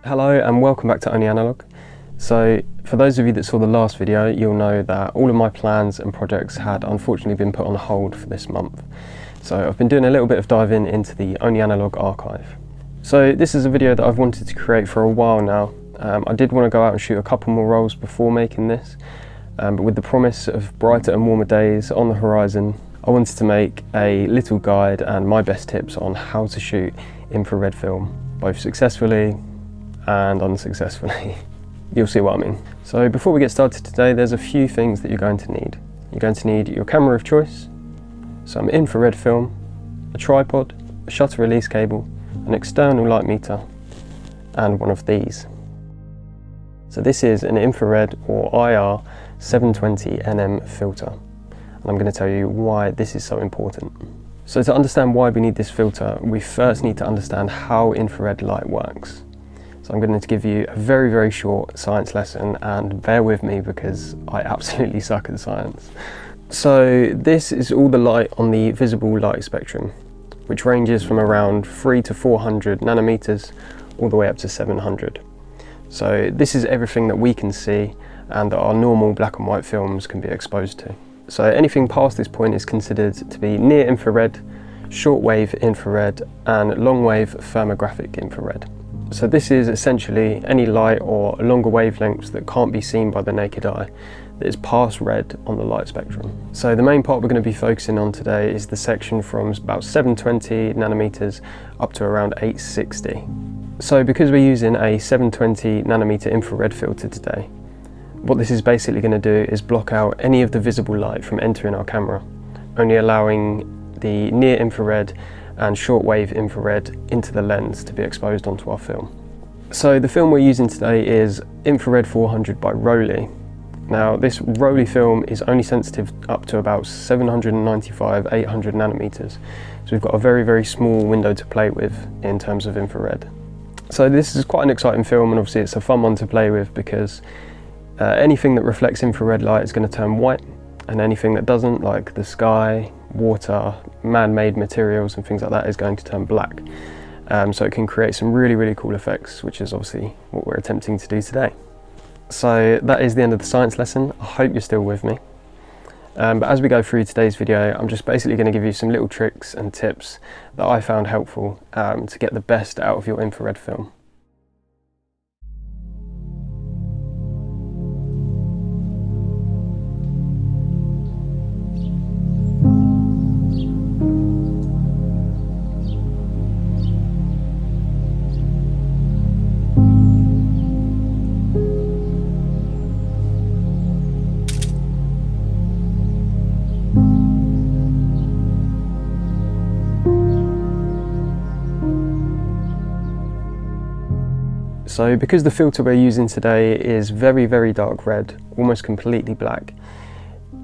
Hello and welcome back to Only Analogue. So for those of you that saw the last video, you'll know that all of my plans and projects had unfortunately been put on hold for this month. So I've been doing a little bit of diving into the Only Analogue archive. So this is a video that I've wanted to create for a while now. I did want to go out and shoot a couple more rolls before making this, but with the promise of brighter and warmer days on the horizon, I wanted to make a little guide and my best tips on how to shoot infrared film, both successfully and unsuccessfully. You'll see what I mean. So before we get started today, there's a few things that you're going to need. You're going to need your camera of choice, some infrared film, a tripod, a shutter release cable, an external light meter, and one of these. So this is an infrared or IR 720 nm filter, and I'm going to tell you why this is so important. So to understand why we need this filter, we first need to understand how infrared light works. So I'm going to give you a very, very short science lesson, and bear with me because I absolutely suck at science. So this is all the light on the visible light spectrum, which ranges from around 300 to 400 nanometers all the way up to 700. So this is everything that we can see and that our normal black and white films can be exposed to. So anything past this point is considered to be near infrared, shortwave infrared, and long-wave thermographic infrared. So this is essentially any light or longer wavelengths that can't be seen by the naked eye, that is past red on the light spectrum. So the main part we're going to be focusing on today is the section from about 720 nanometers up to around 860. So because we're using a 720 nanometer infrared filter today, what this is basically going to do is block out any of the visible light from entering our camera, only allowing the near infrared and shortwave infrared into the lens to be exposed onto our film. So the film we're using today is Infrared 400 by Rollei. Now this Rollei film is only sensitive up to about 795, 800 nanometers. So we've got a very, very small window to play with in terms of infrared. So this is quite an exciting film, and obviously it's a fun one to play with because anything that reflects infrared light is going to turn white, and anything that doesn't, like the sky, water, man-made materials and things like that, is going to turn black. So it can create some really, really cool effects, which is obviously what we're attempting to do today. So that is the end of the science lesson. I hope you're still with me. But as we go through today's video, I'm just basically going to give you some little tricks and tips that I found helpful to get the best out of your infrared film. So because the filter we're using today is very, very dark red, almost completely black,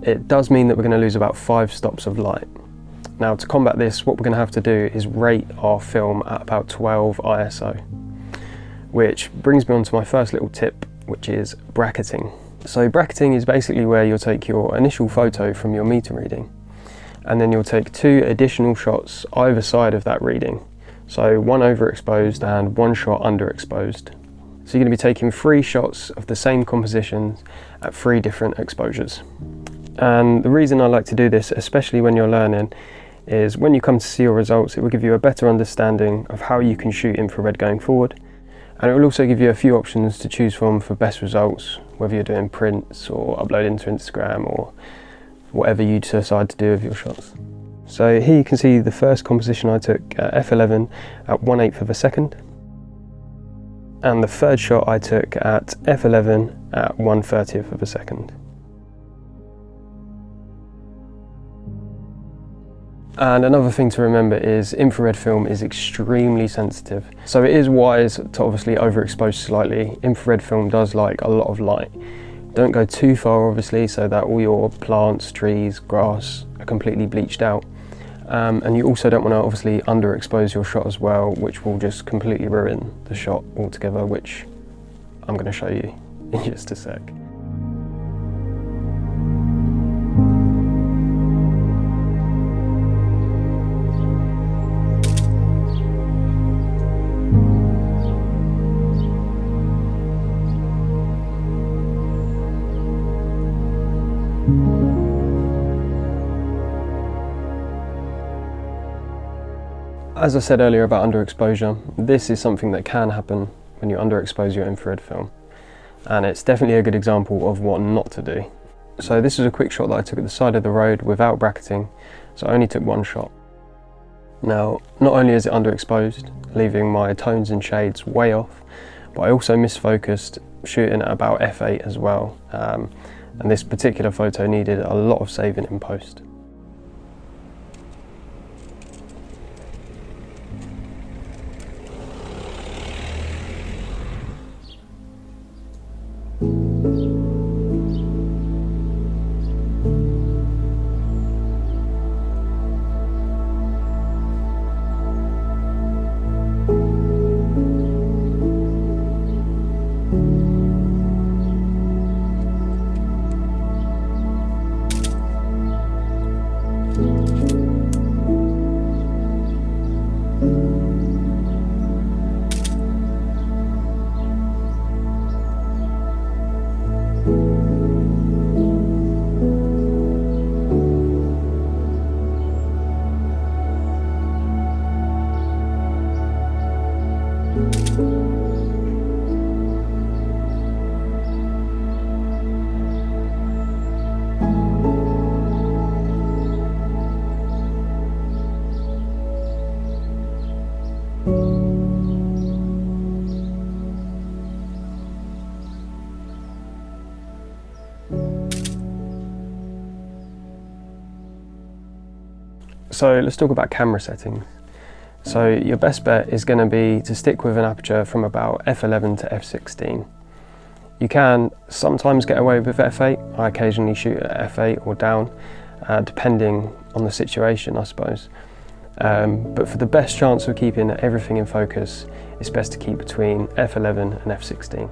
it does mean that we're going to lose about 5 stops of light. Now to combat this, what we're going to have to do is rate our film at about 12 ISO, which brings me on to my first little tip, which is bracketing. So bracketing is basically where you'll take your initial photo from your meter reading, and then you'll take 2 additional shots either side of that reading. So one overexposed and one shot underexposed. So you're going to be taking 3 shots of the same compositions at 3 different exposures. And the reason I like to do this, especially when you're learning, is when you come to see your results, it will give you a better understanding of how you can shoot infrared going forward. And it will also give you a few options to choose from for best results, whether you're doing prints or uploading to Instagram or whatever you decide to do with your shots. So here you can see the first composition I took at f11 at 1/8 of a second. And the third shot I took at f11 at 1/30th of a second. And another thing to remember is infrared film is extremely sensitive. So it is wise to obviously overexpose slightly. Infrared film does like a lot of light. Don't go too far obviously, so that all your plants, trees, grass are completely bleached out. And you also don't want to obviously underexpose your shot as well, which will just completely ruin the shot altogether, which I'm going to show you in just a sec. As I said earlier about underexposure, this is something that can happen when you underexpose your infrared film, and it's definitely a good example of what not to do. So this is a quick shot that I took at the side of the road without bracketing, so I only took one shot. Now, not only is it underexposed, leaving my tones and shades way off, but I also misfocused shooting at about f8 as well, and this particular photo needed a lot of saving in post. So let's talk about camera settings. So your best bet is going to be to stick with an aperture from about f11 to f16. You can sometimes get away with f8. I occasionally shoot at f8 or down, depending on the situation, I suppose. But for the best chance of keeping everything in focus, it's best to keep between f11 and f16.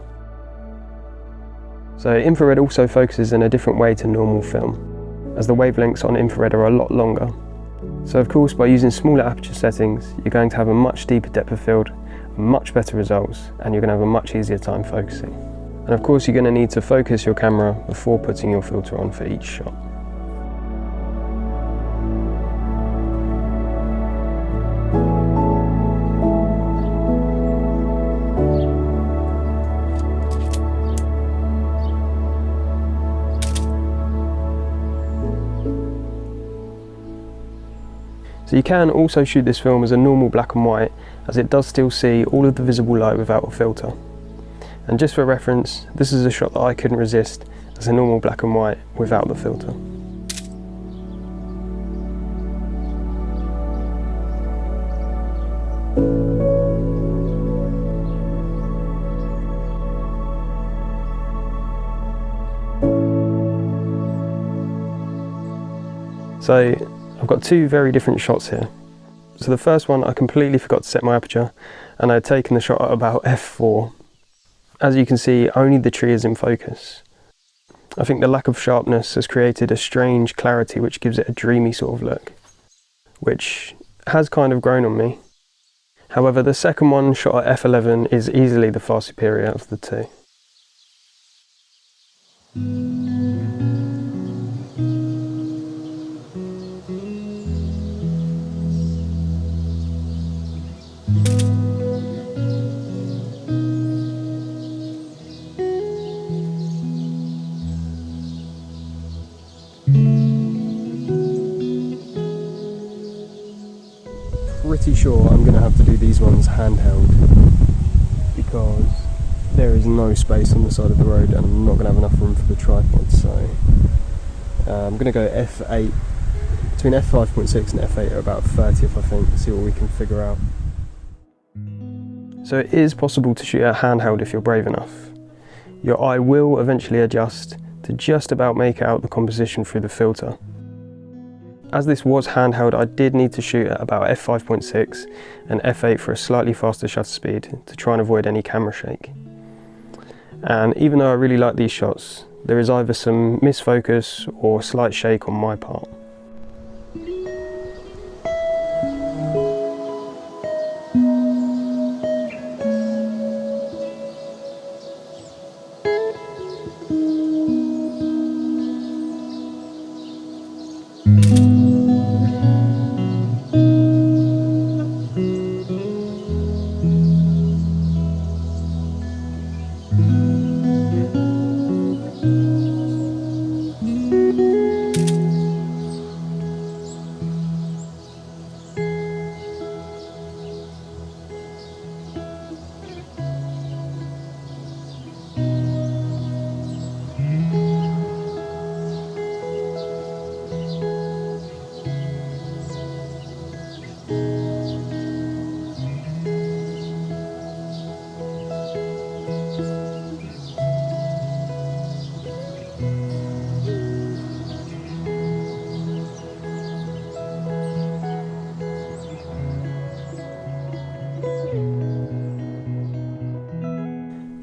So infrared also focuses in a different way to normal film, as the wavelengths on infrared are a lot longer. So of course, by using smaller aperture settings, you're going to have a much deeper depth of field, much better results, and you're going to have a much easier time focusing. And of course, you're going to need to focus your camera before putting your filter on for each shot. So you can also shoot this film as a normal black and white, as it does still see all of the visible light without a filter. And just for reference, this is a shot that I couldn't resist as a normal black and white without the filter. So I've got two very different shots here. So the first one, I completely forgot to set my aperture, and I had taken the shot at about f4. As you can see, only the tree is in focus. I think the lack of sharpness has created a strange clarity which gives it a dreamy sort of look, which has kind of grown on me. However, the second one, shot at f11, is easily the far superior of the two. Pretty sure I'm going to have to do these ones handheld, because there is no space on the side of the road and I'm not going to have enough room for the tripod. So I'm going to go f8, between f5.6 and f8 are about 30th, I think, see what we can figure out. So it is possible to shoot at handheld if you're brave enough. Your eye will eventually adjust to just about make out the composition through the filter. As this was handheld, I did need to shoot at about f5.6 and f8 for a slightly faster shutter speed to try and avoid any camera shake. And even though I really like these shots, there is either some misfocus or slight shake on my part.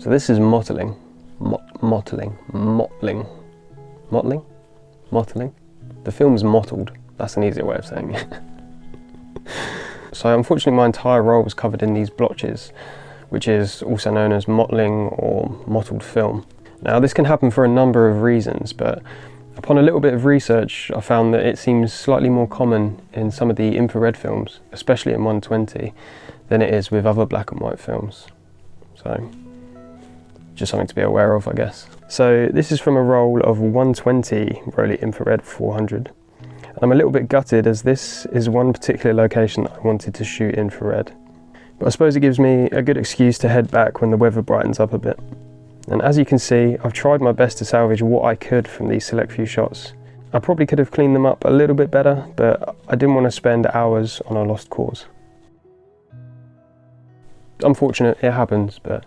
So this is Mottling. Mottling. The film's mottled. That's an easier way of saying it. So unfortunately my entire roll was covered in these blotches, which is also known as mottling or mottled film. Now this can happen for a number of reasons, but upon a little bit of research I found that it seems slightly more common in some of the infrared films, especially in 120, than it is with other black and white films. So just something to be aware of, I guess. So this is from a roll of 120 Rollei Infrared 400. And I'm a little bit gutted as this is one particular location that I wanted to shoot infrared. But I suppose it gives me a good excuse to head back when the weather brightens up a bit. And as you can see, I've tried my best to salvage what I could from these select few shots. I probably could have cleaned them up a little bit better, but I didn't want to spend hours on a lost cause. Unfortunate, it happens, but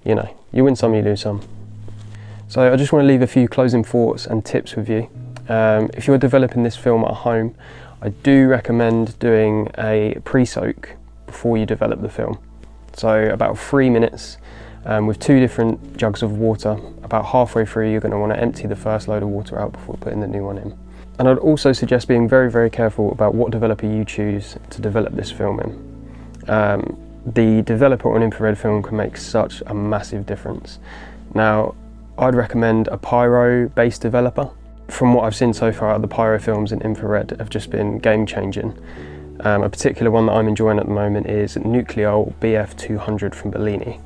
you know, you win some, you lose some. So I just want to leave a few closing thoughts and tips with you. If you're developing this film at home, I do recommend doing a pre-soak before you develop the film. So about 3 minutes with 2 different jugs of water. About halfway through you're going to want to empty the first load of water out before putting the new one in. And I'd also suggest being very, very careful about what developer you choose to develop this film in. The developer on infrared film can make such a massive difference. Now, I'd recommend a pyro-based developer. From what I've seen so far, the pyro films in infrared have just been game-changing. A particular one that I'm enjoying at the moment is Nucleol BF200 from Bellini.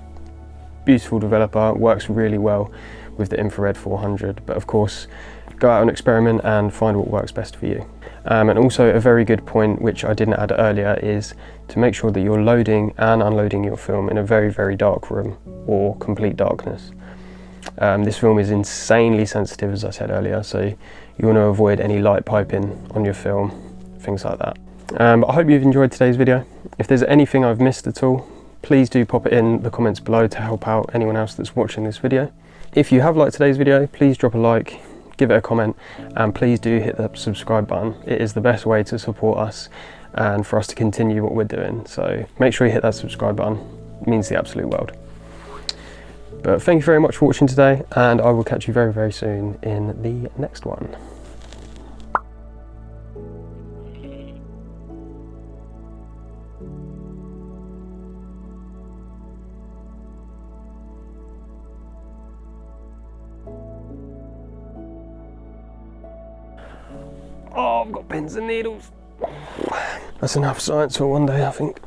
Beautiful developer, works really well with the infrared 400, but of course, go out and experiment and find what works best for you. And also a very good point, which I didn't add earlier, is to make sure that you're loading and unloading your film in a very, very dark room or complete darkness. This film is insanely sensitive, as I said earlier, so you want to avoid any light piping on your film, things like that. But I hope you've enjoyed today's video. If there's anything I've missed at all, please do pop it in the comments below to help out anyone else that's watching this video. If you have liked today's video, please drop a like, give it a comment, and please do hit the subscribe button. It is the best way to support us and for us to continue what we're doing. So make sure you hit that subscribe button. It means the absolute world. But thank you very much for watching today, and I will catch you very, very soon in the next one. Oh, I've got pins and needles. That's enough science for one day, I think.